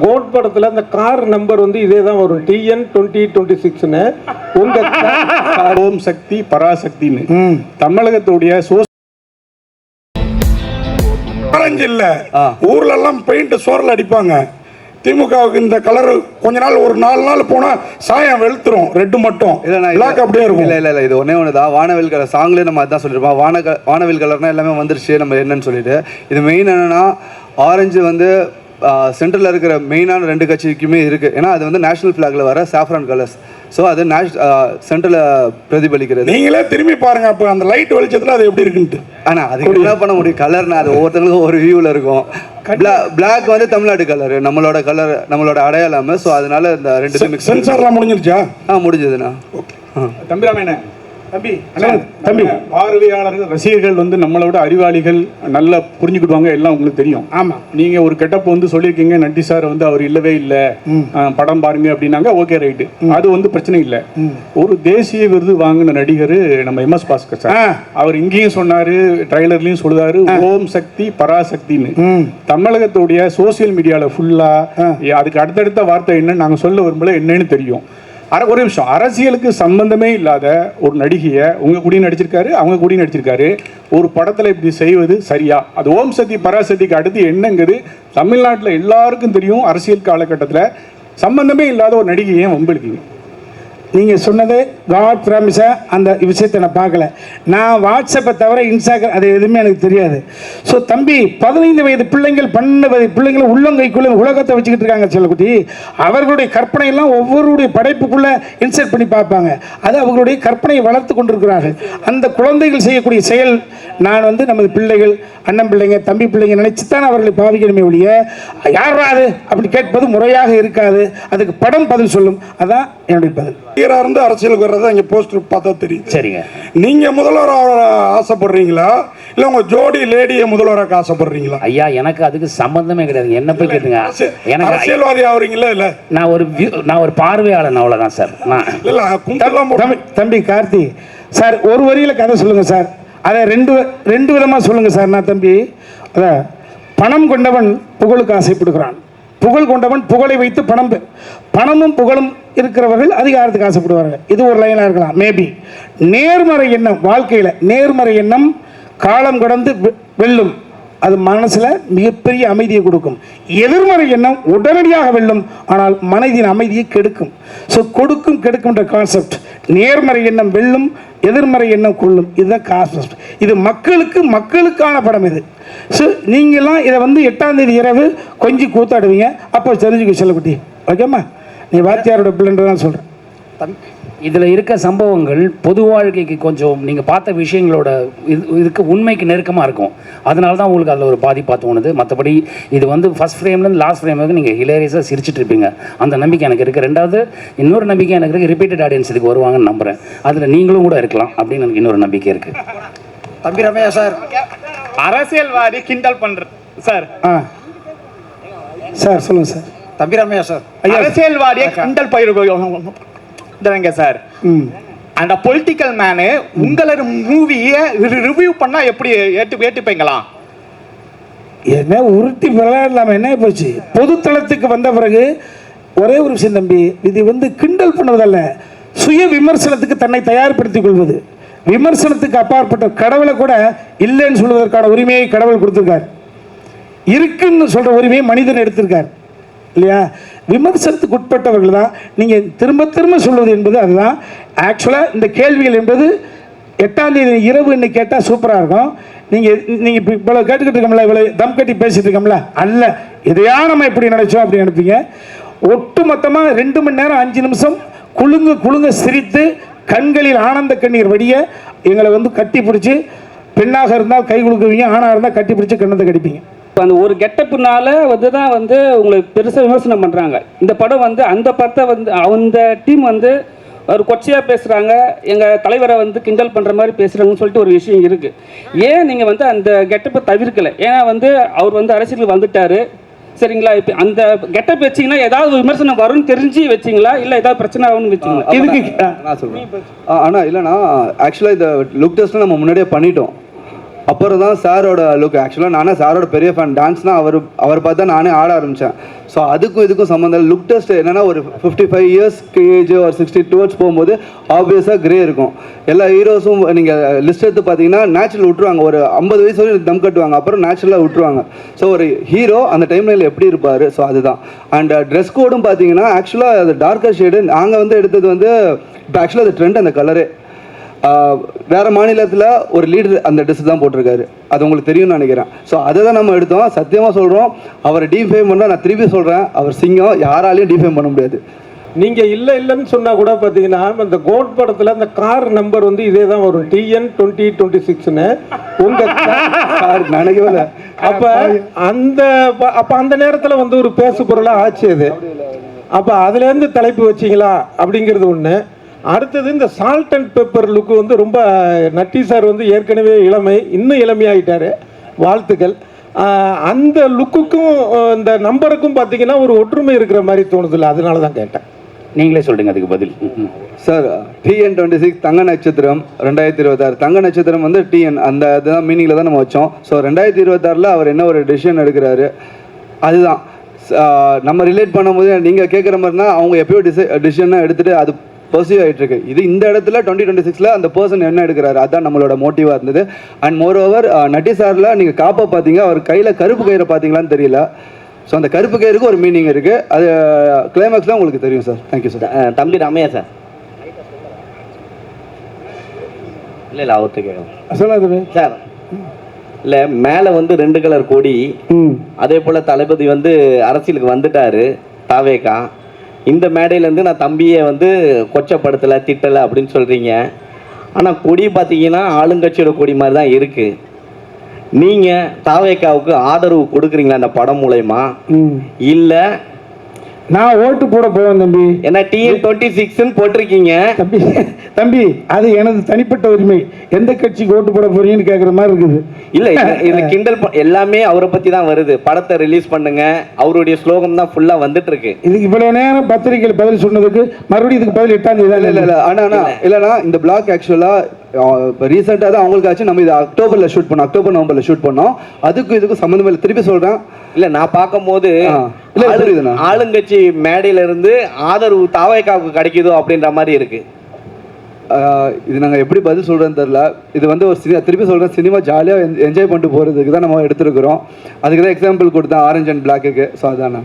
Code படத்துல அந்த car number வந்து இதே தான் வரும், TN2026ன்னு. உங்க ஓம் சக்தி பராசக்தின்னு தமிழகத்துடைய இல்ல ஊர்ல எல்லாம் பெயிண்ட் சோர்ல அடிப்பாங்க. திமுகவுக்கு இந்த கலர் கொஞ்ச நாள் ஒரு 4 நாள் போனா சாயம் வெளுத்துரும், ரெட்டு மட்டும் பிளாக் அப்படியே இருக்கும். இல்ல இது ஒன்னே ஒண்ணுதான். வானவில் கலர் சாங்லயே நம்ம அதான் சொல்லிருப்போம். வானவில் கலர்னா எல்லாமே வந்துருச்சு நம்ம என்னன்னு சொல்லிட்டு. இது மெயின் என்னன்னா ஆரஞ்சு வந்து சென்ட்ரலில் இருக்கிற மெயினான 2 கட்சிக்குமே இருக்குது. ஏன்னா அது வந்து நேஷனல் ஃப்ளாகில் வர சாஃப்ரான் கலர்ஸ். ஸோ அது சென்ட்ரலில் பிரதிபலிக்கிறது. நீங்களே திரும்பி பாருங்க அப்போ அந்த லைட் வெளிச்சத்தில் அது எப்படி இருக்குன்ட்டு. ஆனால் அதுக்கு என்ன பண்ண முடியும், கலர்னா அது ஒவ்வொருத்தங்களுக்கும் ஒரு வியூவில் இருக்கும். பிளாக் வந்து தமிழ்நாடு கலர், நம்மளோட கலர், நம்மளோட அடையாளம். ஸோ அதனால இந்த 2 சென்சார்லாம் முடிஞ்சிருச்சா? முடிஞ்சதுண்ணா. தம்பிராமண்ணே தம்பி பார்வையாளர்கள் ரசிகர்கள் வந்து நம்மளோட அறிவாளிகள் நல்லா புரிஞ்சுக்கிடுவாங்க, எல்லாம் உங்களுக்கு தெரியும். ஆமா, நீங்க ஒரு கெட்டப் வந்து சொல்லியிருக்கீங்க, நட்டி சார் வந்து அவர் இல்லவே இல்லை, படம் பாருங்க அப்படின்னாங்க. ஓகே ரைட்டு, அது வந்து பிரச்சனை இல்லை. ஒரு தேசிய விருது வாங்கின நடிகர் நம்ம MS பாஸ்கர் சார், அவர் இங்கேயும் சொன்னாரு, ட்ரைலர்லயும் சொல்லுவாரு ஓம் சக்தி பராசக்தின்னு. தமிழகத்துடைய சோசியல் மீடியால ஃபுல்லா அதுக்கு அடுத்தடுத்த வார்த்தை என்னன்னு நாங்க சொல்ல விரும்பல, என்னன்னு தெரியும். ஒரு நிமிஷம், அரசியலுக்கு சம்பந்தமே இல்லாத ஒரு நடிகையை உங்க கூடயும் நடிச்சிருக்காரு, அவங்க கூடயும் நடிச்சிருக்காரு. ஒரு படத்தில் இப்படி செய்வது சரியா? அது ஓம் சக்தி பராசக்திக்கு அடுத்து என்னங்கிறது தமிழ்நாட்டில் எல்லாருக்கும் தெரியும். அரசியல் காலகட்டத்தில் சம்பந்தமே இல்லாத ஒரு நடிகையை வம்பிழுக்கீங்க. நீங்கள் சொன்னது காட் ப்ராமிஸாக அந்த விஷயத்தை நான் பார்க்கல. நான் வாட்ஸ்அப்பை தவிர இன்ஸ்டாகிராம் அது எதுவுமே எனக்கு தெரியாது. ஸோ தம்பி, 15 வயது பிள்ளைங்கள் 12 வயது பிள்ளைங்களை உள்ளங்கைக்குள்ளே உலகத்தை வச்சுக்கிட்டு இருக்காங்க செல்லக்குட்டி. அவர்களுடைய கற்பனையெல்லாம் ஒவ்வொருடைய படைப்புக்குள்ளே இன்சர்ட் பண்ணி பார்ப்பாங்க. அது அவர்களுடைய கற்பனையை வளர்த்து கொண்டிருக்கிறார்கள். அந்த குழந்தைகள் செய்யக்கூடிய செயல் நான் வந்து நமது பிள்ளைகள், அண்ணன் பிள்ளைங்க, தம்பி பிள்ளைங்க நினைச்சுத்தான் அவர்களை பாவிக்கணுமே ஒழிய யாரா அது அப்படி கேட்பது முறையாக இருக்காது. அதுக்கு படம் பதில் சொல்லும். அதான் என்னுடைய பதில். இருந்து அரசியலுக்கு வர்றதை இங்க போஸ்டர் பார்த்தா தெரியும். சரிங்க, நீங்க முதல்வராக ஆசைப்படுறீங்களா இல்ல உங்க ஜோடி லேடியை முதல்வராக ஆசைப்படுறீங்களா? ஐயா, எனக்கு அதுக்கு சம்பந்தமே கிடையாது. என்ன போய் கேட்டுங்க, எனக்கு அரசியல்வாதி ஆகுறீங்களா? இல்ல நான் ஒரு பார்வையாளன், அவ்வளவுதான் சார். தம்பி கார்த்தி சார், ஒரு வரியில கதை சொல்லுங்க சார். அதை ரெண்டு விதமா சொல்லுங்க சார். நான் தம்பி, அதான் பணம் கொண்டவன் புகழுக்கு ஆசைப்படுகிறான், புகழ் கொண்டவன் புகழை வைத்து பணமும் புகழும் இருக்கிறவர்கள் அதிகாரத்துக்கு ஆசைப்படுவார்கள். இது ஒரு லைனாக இருக்கலாம். மேபி நேர்மறை எண்ணம், வாழ்க்கையில் நேர்மறை எண்ணம் காலம் கடந்து வெல்லும். அது மனசில் மிகப்பெரிய அமைதியை கொடுக்கும். எதிர்மறை எண்ணம் உடனடியாக வெல்லும், ஆனால் மனதின் அமைதியை கெடுக்கும். ஸோ கொடுக்கும் கெடுக்கும்ன்ற கான்செப்ட். நேர்மறை எண்ணம் வெல்லும், எதிர்மறை எண்ணம் கொள்ளும். இதுதான் கான்செப்ட். இது மக்களுக்கான படம் இது. ஸோ நீங்கள்லாம் இதை வந்து 8ஆம் தேதி இரவு கொஞ்சம் கூத்தாடுவீங்க, அப்போ தெரிஞ்சுக்க செல்லக்குட்டி. ஓகேம்மா, நீ வாத்தியாரோட பிள்ளைன்றதான் சொல்கிறேன். இதில் இருக்க சம்பவங்கள் பொது வாழ்க்கைக்கு கொஞ்சம் நீங்கள் பார்த்த விஷயங்களோட இதுக்கு உண்மைக்கு நெருக்கமாக இருக்கும். அதனால தான் உங்களுக்கு அதில் ஒரு பாதிப்பாக தோணுது. மற்றபடி இது வந்து ஃபஸ்ட் ஃப்ரேம்லேருந்து லாஸ்ட் ஃப்ரேம் வரைக்கும் நீங்கள் ஹிலேரியஸாக சிரிச்சிட்டு இருப்பீங்க. அந்த நம்பிக்கை எனக்கு இருக்குது. ரெண்டாவது இன்னொரு நம்பிக்கை எனக்கு இருக்குது, ரிப்பீட்டட் ஆடியன்ஸ் இதுக்கு வருவாங்கன்னு நம்புகிறேன். அதில் நீங்களும் கூட இருக்கலாம் அப்படின்னு எனக்கு இன்னொரு நம்பிக்கை இருக்குது. தம்பி ரமேஷ் சார், அரசியல்வாதி கிண்டல் பண்ணுற சார். சார் சொல்லுங்கள் சார். தம்பி ரமேஷ் சார், அரசியல்வாதியை கிண்டல் பயிர்ங்க சார். அந்த பொலிட்டிக்கல் மேனு உங்களோட மூவியை ரிவ்யூ பண்ணா எப்படி ஏற்றுப்பீங்களா? என்ன உருட்டி விளையாடலாம என்ன போச்சு? பொதுத்தளத்துக்கு வந்த பிறகு ஒரே ஒரு விஷயம் தம்பி, இது வந்து கிண்டல் பண்ணுவதல்ல, சுய விமர்சனத்துக்கு தன்னை தயார்படுத்திக் கொள்வது. விமர்சனத்துக்கு அப்பாற்பட்ட கடவுளை கூட இல்லைன்னு சொல்வதற்கான உரிமையை கடவுள் கொடுத்திருக்கார். இருக்குன்னு சொல்ற உரிமையை மனிதன் எடுத்திருக்கார் இல்லையா? விமர்சனத்துக்கு உட்பட்டவர்கள் தான் நீங்கள் திரும்ப சொல்வது என்பது அதுதான். ஆக்சுவலாக இந்த கேள்விகள் என்பது 8ஆம் தேதி இரவு இன்னைக்கு கேட்டால் சூப்பராக இருக்கும். நீங்கள் இப்போ இவ்வளோ கேட்டுக்கிட்டு இருக்கோம்ல, இவ்வளோ தம் கட்டி பேசிட்டு இருக்கோம்ல, அல்ல இதையா நம்ம எப்படி நினைச்சோம் அப்படி நினைப்பீங்க. ஒட்டு மொத்தமாக 2 மணி நேரம் 5 நிமிஷம் குலுங்க சிரித்து கண்களில் ஆனந்த கண்ணீர் வடிய எங்களை வந்து கட்டி பிடிச்சி, பெண்ணாக இருந்தால் கை கொடுக்குவீங்க, ஆணாக இருந்தால் கட்டி பிடிச்சி கண்ணத்தை கடிப்பீங்க. இப்போ அந்த ஒரு கெட்டப்புனால தான் வந்து உங்களுக்கு பெருசாக விமர்சனம் பண்ணுறாங்க. இந்த படம் வந்து அந்த படத்தை வந்து அந்த டீம் வந்து ஒரு கொச்சையாக பேசுகிறாங்க, எங்கள் தலைவரை வந்து கிண்டல் பண்ணுற மாதிரி பேசுகிறாங்கன்னு சொல்லிட்டு ஒரு விஷயம் இருக்குது. ஏன் நீங்கள் வந்து அந்த கெட்டப்பை தவிர்க்கலை? ஏன்னா வந்து அவர் வந்து அரசியலுக்கு வந்துட்டார், சரிங்களா? இப்போ அந்த கெட்டப் வச்சிங்கன்னா ஏதாவது விமர்சனம் வரும்னு தெரிஞ்சு வச்சிங்களா, இல்லை ஏதாவது பிரச்சனை ஆகும்னு வச்சிங்களா? இதுக்கு நான் சொல்கிறேன். ஆனால் இல்லைனா ஆக்சுவலாக இந்த லுக் டெஸ்ட்டில் நம்ம முன்னாடியே பண்ணிட்டோம். அப்புறம் தான் சாரோட லுக். ஆக்சுவலாக நானே சாரோட பெரிய ஃபேன். டான்ஸ்னால் அவர் பார்த்தா நானே ஆட ஆரம்பித்தேன். ஸோ அதுக்கும் இதுக்கும் சம்மந்தம். லுக் டெஸ்ட் என்னென்னா ஒரு 55 இயர்ஸ்க்கு ஏஜ் ஒரு 60 டுவர்ட்ஸ் போகும்போது ஆப்வியஸாக கிரே இருக்கும். எல்லா ஹீரோஸும் நீங்கள் லிஸ்ட் எடுத்து பார்த்தீங்கன்னா நேச்சுரல் விட்டுருவாங்க. ஒரு 50 வயசு வரைக்கும் தம் கட்டுவாங்க, அப்புறம் நேச்சுரலாக விட்டுருவாங்க. ஸோ ஒரு ஹீரோ அந்த டைம்லைனில் எப்படி இருப்பார், ஸோ அதுதான். அண்ட் ட்ரெஸ் கோடும் பார்த்தீங்கன்னா ஆக்சுவலாக அது டார்க்கர் ஷேடு. நாங்கள் வந்து எடுத்தது வந்து இப்போ ஆக்சுவலாக அது ட்ரெண்ட் அந்த கலரே. வேறு மாநிலத்தில் ஒரு லீடர் அந்த ட்ரெஸ் தான் போட்டிருக்காரு, அது உங்களுக்கு தெரியும்னு நினைக்கிறேன். ஸோ அதை தான் நம்ம எடுத்தோம். சத்தியமாக சொல்கிறோம், அவரை டீஃபேம் பண்ணால் நான் திருப்பி சொல்கிறேன், அவர் சிங்கம், யாராலையும் டீஃபேம் பண்ண முடியாது. நீங்கள் இல்லைன்னு சொன்னால் கூட பார்த்தீங்கன்னா இந்த கோட் படத்தில் அந்த கார் நம்பர் வந்து இதே தான் வரும், TN 2026ன்னு. உங்கள் கார் நினைக்கவே இல்லை. அப்போ அந்த நேரத்தில் வந்து ஒரு பேசு பொருளாக ஆச்சு அது. அப்போ அதுலேருந்து தலைப்பு வச்சிங்களா அப்படிங்கிறது ஒன்று. அடுத்தது இந்த சால்ட் அண்ட் பெப்பர் லுக்கு வந்து ரொம்ப நட்டி சார் வந்து ஏற்கனவே இளமை, இன்னும் இளமையாகிட்டார், வாழ்த்துக்கள். அந்த லுக்குக்கும் இந்த நம்பருக்கும் பார்த்தீங்கன்னா ஒரு ஒற்றுமை இருக்கிற மாதிரி தோணுதில்ல, அதனால தான் கேட்டேன். நீங்களே சொல்லுங்க அதுக்கு பதில். சார் TN 26 தங்க நட்சத்திரம் 2026. தங்க நட்சத்திரம் வந்து TN அந்த இதுதான் மீனிங்கில் தான் நம்ம வச்சோம். ஸோ 2026 அவர் என்ன ஒரு டெசிஷன் எடுக்கிறாரு அதுதான் நம்ம ரிலேட் பண்ணும்போது நீங்கள் கேட்குற மாதிரினா அவங்க எப்பயோ டிசிஷனாக எடுத்துகிட்டு அது பர்சியூ ஆகிட்டு இருக்கு. இது இந்த இடத்துல 2026 அந்த பர்சன் என்ன எடுக்கிறாரு அதுதான் நம்மளோட மோட்டிவாக இருந்தது. அண்ட் மோர் ஓவர் நட்டி சாரில் நீங்கள் காப்பை பார்த்தீங்க, அவர் கையில் கருப்பு கயிறை பார்த்தீங்களான்னு தெரியல. ஸோ அந்த கருப்பு கயிறுக்கு ஒரு மீனிங் இருக்குது, அது கிளைமேக்ஸ்லாம் உங்களுக்கு தெரியும் சார். Thank you sir. தம்பி ராமையா சார். இல்லை அவர்கிட்ட கேட்கலாம் சொல்லாது சார். இல்லை மேலே வந்து 2 கலர் கொடி, அதே போல் தளபதி வந்து அரசியலுக்கு வந்துட்டாரு தாவேக்கா. இந்த மேடையிலேருந்து நான் தம்பியை வந்து கொச்சப்படுத்தலை திட்டலை அப்படின்னு சொல்கிறீங்க. ஆனால் கொடி பார்த்தீங்கன்னா ஆளுங்கட்சியோட கொடி மாதிரி தான் இருக்குது. நீங்கள் தாவேக்காவுக்கு ஆதரவு கொடுக்குறீங்களா அந்த படம் மூலயமா, இல்லை நான் ஓட்டு போட போவேன் தம்பி. ஏன்னா TN 26ன்னு போட்டிருக்கீங்க தம்பி. தம்பி அது எனது தனிப்பட்ட உரிமை. எந்த கட்சிக்கு ஓட்டு போட போறீங்கன்னு கேட்குற மாதிரி இருக்குது. இல்லை இது கிண்டல் எல்லாமே அவரை பற்றி தான் வருது. படத்தை ரிலீஸ் பண்ணுங்க, அவருடைய ஸ்லோகம் தான் ஃபுல்லாக வந்துட்டு இருக்கு. இதுக்கு இவ்வளவு நேரம் பத்திரிகையில் பதில் சொன்னதுக்கு மறுபடியும் இதுக்கு பதில் 8ஆம் தேதி. இல்லை ஆனால் இல்லைண்ணா இந்த பிளாக் ஆக்சுவலாக இப்போ ரீசெண்டாக தான் அவங்களுக்கு ஆச்சு. நம்ம இது அக்டோபரில் ஷூட் பண்ணோம், அக்டோபர் நவம்பரில் ஷூட் பண்ணோம். அதுக்கும் இதுக்கும் சம்மந்தம் இல்லை. திருப்பி சொல்கிறேன், இல்லை நான் பார்க்கும்போது ஆளுங்கட்சி மேடையில இருந்து ஆதரவு தாவேக்காவுக்கு கிடைக்குதோ அப்படின்ற மாதிரி இருக்கு. இது நாங்கள் எப்படி பதில் சொல்கிறேன்னு தெரில. இது வந்து ஒரு திருப்பி சொல்கிறேன், சினிமா ஜாலியாக என்ஜாய் பண்ணிட்டு போகிறதுக்கு தான் நம்ம எடுத்துருக்குறோம். அதுக்கு தான் எக்ஸாம்பிள் கொடுத்தேன் ஆரஞ்ச் அண்ட் பிளாக்குக்கு. ஸோ அதாண்ணா.